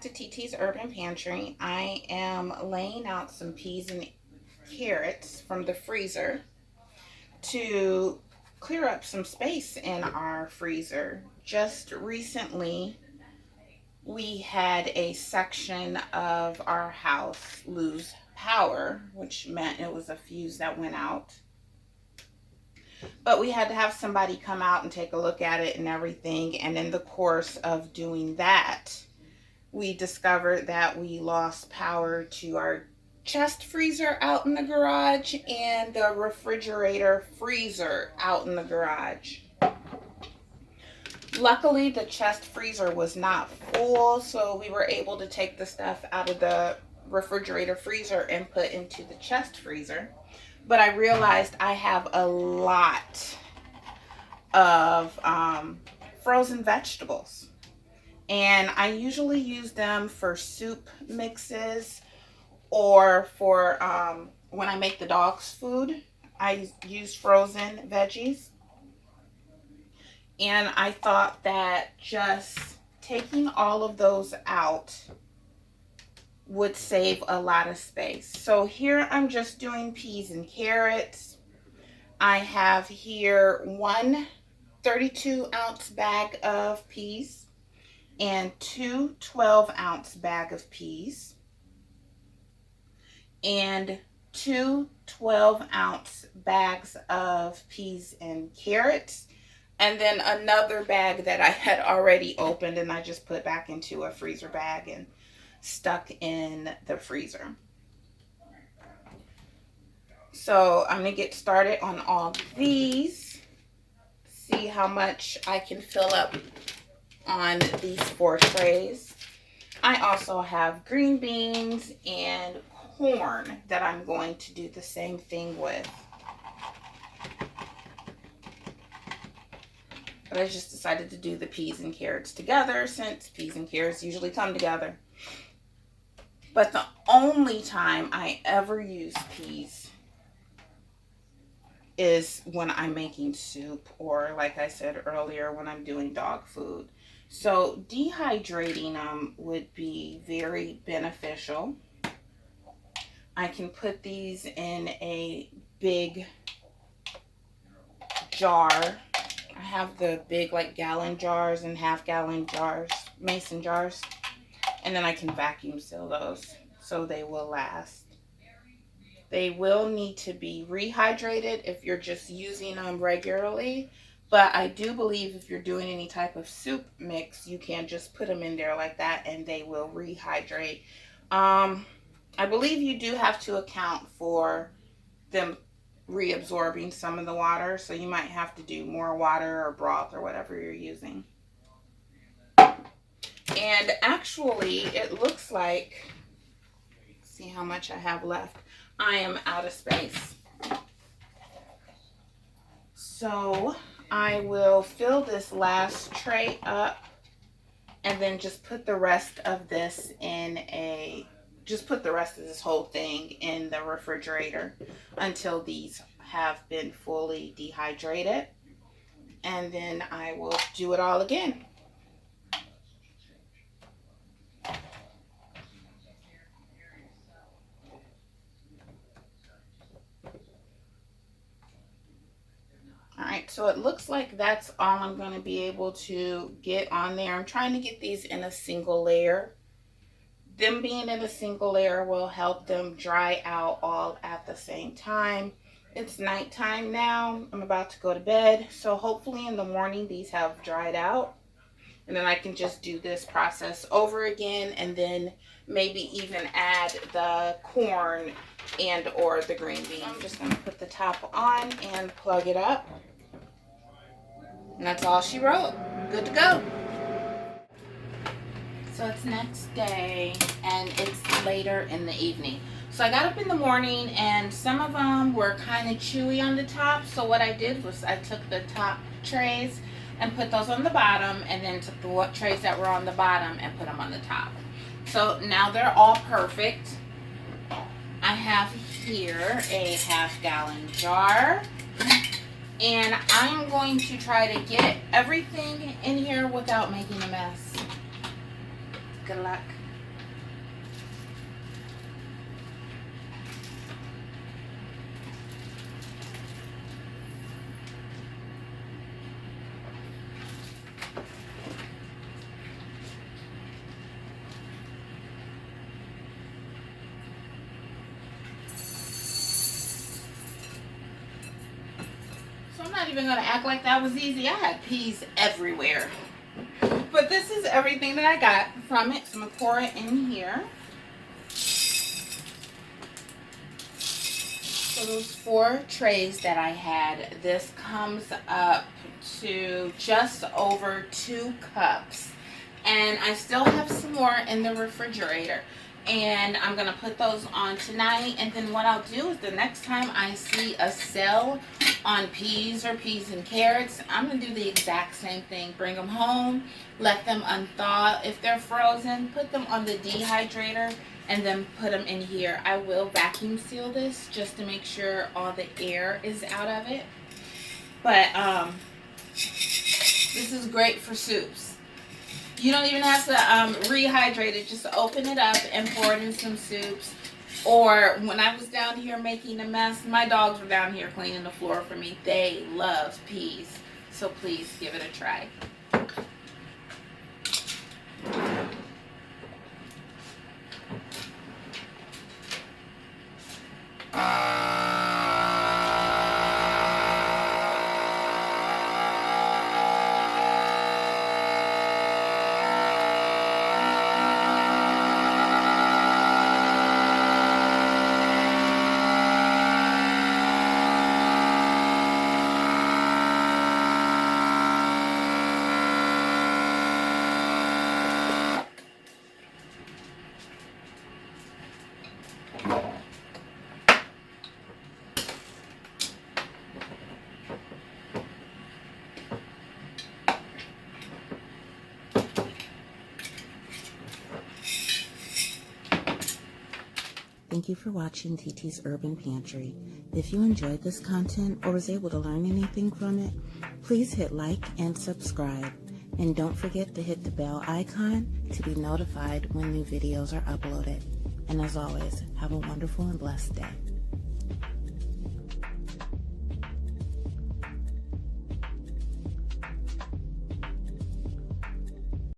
back to TT's Urban Pantry. I am laying out some peas and carrots from the freezer to clear up some space in our freezer. Just recently, we had a section of our house lose power, which meant it was a fuse that went out. But we had to have somebody come out and take a look at it and everything. And in the course of doing that, we discovered that we lost power to our chest freezer out in the garage and the refrigerator freezer out in the garage. Luckily, the chest freezer was not full, so we were able to take the stuff out of the refrigerator freezer and put into the chest freezer. But I realized I have a lot of frozen vegetables. And I usually use them for soup mixes or for when I make the dogs food. I use frozen veggies. And I thought that just taking all of those out would save a lot of space. So here I'm just doing peas and carrots. I have here one 32-ounce bag of peas and two 12-ounce bag of peas and two 12-ounce bags of peas and carrots, and then another bag that I had already opened and I just put back into a freezer bag and stuck in the freezer. So I'm gonna get started on all these, see how much I can fill up on these 4 trays. I also have green beans and corn that I'm going to do the same thing with. But I just decided to do the peas and carrots together since peas and carrots usually come together. But the only time I ever use peas is when I'm making soup or, like I said earlier, when I'm doing dog food. So dehydrating them would be very beneficial. I can put these in a big jar. I have the big like gallon jars and half-gallon jars, mason jars. And then I can vacuum seal those so they will last. They will need to be rehydrated if you're just using them regularly. But I do believe if you're doing any type of soup mix, you can just put them in there like that and they will rehydrate. I believe you do have to account for them reabsorbing some of the water. So you might have to do more water or broth or whatever you're using. And actually, it looks like, see how much I have left. I am out of space. So I will fill this last tray up and then just put the rest of this in just put the rest of this whole thing in the refrigerator until these have been fully dehydrated. And then I will do it all again. Alright, so it looks like that's all I'm going to be able to get on there. I'm trying to get these in a single layer. Them being in a single layer will help them dry out all at the same time. It's nighttime now. I'm about to go to bed. So hopefully in the morning these have dried out. And then I can just do this process over again and then maybe even add the corn and or the green beans. I'm just going to put the top on and plug it up. And that's all she wrote. Good to go. So it's next day and it's later in the evening. So I got up in the morning and some of them were kind of chewy on the top. So what I did was I took the top trays and put those on the bottom and then took the trays that were on the bottom and put them on the top. So now they're all perfect. I have here a half-gallon jar. And I'm going to try to get everything in here without making a mess. Good luck. even gonna act like that was easy. I had peas everywhere. But this is everything that I got from it. So I'm gonna pour it in here. So those 4 trays that I had, this comes up to just over 2 cups. And I still have some more in the refrigerator. And I'm going to put those on tonight. And then what I'll do is the next time I see a sale on peas or peas and carrots, I'm going to do the exact same thing. Bring them home, let them unthaw. If they're frozen, put them on the dehydrator and then put them in here. I will vacuum seal this just to make sure all the air is out of it. But this is great for soups. You don't even have to rehydrate it. Just open it up and pour it in some soups. Or when I was down here making a mess, my dogs were down here cleaning the floor for me. They love peas. So please give it a try. Thank you for watching TT's Urban Pantry. If you enjoyed this content or was able to learn anything from it, please hit like and subscribe. And don't forget to hit the bell icon to be notified when new videos are uploaded. And as always, have a wonderful and blessed day.